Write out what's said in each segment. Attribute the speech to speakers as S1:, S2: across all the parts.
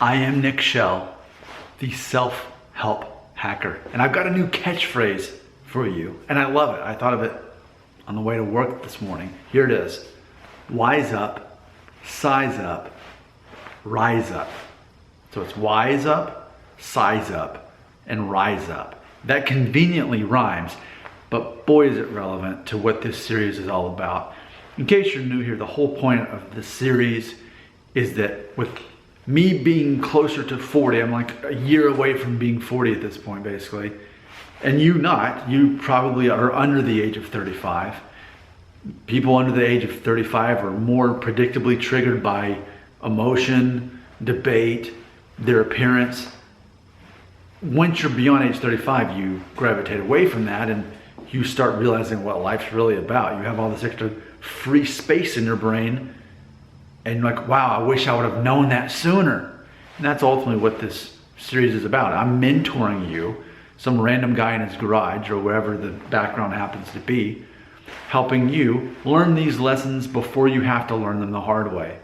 S1: I am Nick Shell, the self-help hacker, and I've got a new catchphrase for you, and I love it. I thought of it on the way to work this morning. Here it is. Wise up, size up, rise up. So it's wise up, size up, and rise up. That conveniently rhymes, but boy is it relevant to what this series is all about. In case you're new here, the whole point of this series is that with me being closer to 40, I'm like a year away from being 40 at this point basically, and you probably are under the age of 35. People under the age of 35 are more predictably triggered by emotion, debate, their appearance. Once you're beyond age 35, you gravitate away from that and you start realizing what life's really about. You have all this extra free space in your brain and you're like, wow, I wish I would have known that sooner. And that's ultimately what this series is about. I'm mentoring you, some random guy in his garage or wherever the background happens to be, helping you learn these lessons before you have to learn them the hard way.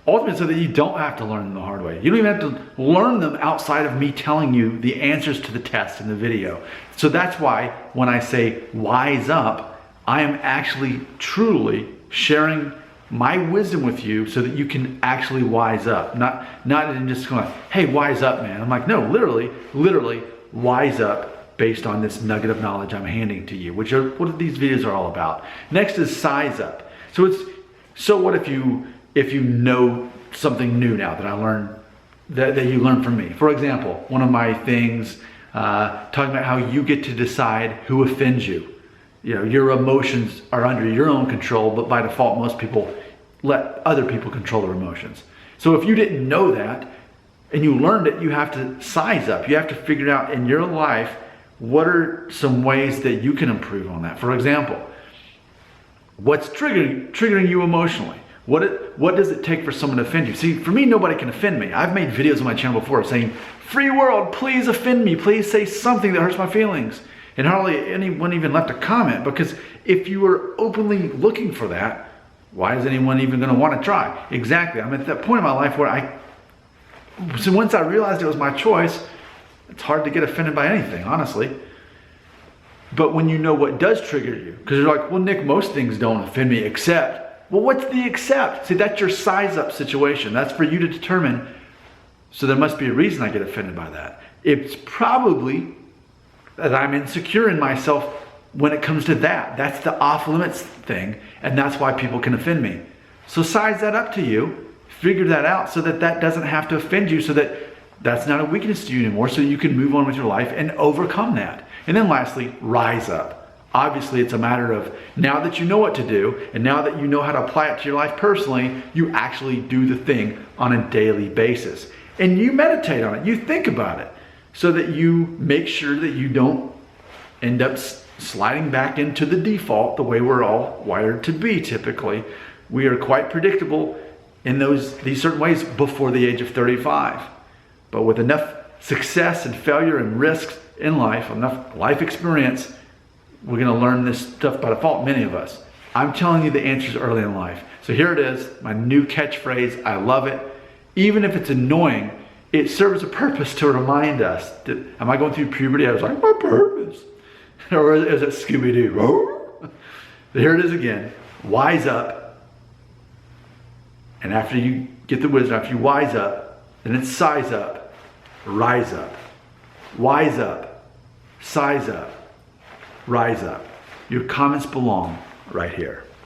S1: Ultimately, so that you don't have to learn them the hard way. You don't even have to learn them outside of me telling you the answers to the test in the video. So that's why when I say wise up, I am actually truly sharing my wisdom with you so that you can actually wise up. Not in just going, hey, wise up, man. I'm like, no, literally wise up based on this nugget of knowledge I'm handing to you, which are what these videos are all about. Next is size up. So what if you know something new now that I learned, that you learned from me? For example, one of my things, talking about how you get to decide who offends you. You know, your emotions are under your own control, but by default, most people let other people control their emotions. So if you didn't know that and you learned it, you have to size up. You have to figure out in your life, what are some ways that you can improve on that? For example, what's triggering you emotionally? What does it take for someone to offend you? See, for me, nobody can offend me. I've made videos on my channel before saying, free world, please offend me. Please say something that hurts my feelings. And hardly anyone even left a comment, because if you were openly looking for that, why is anyone even going to want to try? Exactly. I'm at that point in my life where so once I realized it was my choice, it's hard to get offended by anything, honestly. But when you know what does trigger you, because you're like, well, Nick, most things don't offend me except, well, what's the except? See, that's your size up situation. That's for you to determine. So there must be a reason I get offended by that. It's probably that I'm insecure in myself when it comes to that. That's the off limits thing, and that's why people can offend me. So size that up to you, figure that out so that that doesn't have to offend you, so that that's not a weakness to you anymore, so you can move on with your life and overcome that. And then lastly, rise up. Obviously, it's a matter of now that you know what to do, and now that you know how to apply it to your life personally, you actually do the thing on a daily basis. And you meditate on it, you think about it, so that you make sure that you don't end up sliding back into the default the way we're all wired to be typically. We are quite predictable in these certain ways before the age of 35. But with enough success and failure and risks in life, enough life experience, we're gonna learn this stuff by default, many of us. I'm telling you the answers early in life. So here it is, my new catchphrase. I love it. Even if it's annoying, it serves a purpose to remind us that, am I going through puberty? I was like, my purpose. Or is it Scooby-Doo? Here it is again. Wise up. And after you get the wisdom, after you wise up, then it's size up, rise up. Wise up, size up, rise up. Your comments belong right here.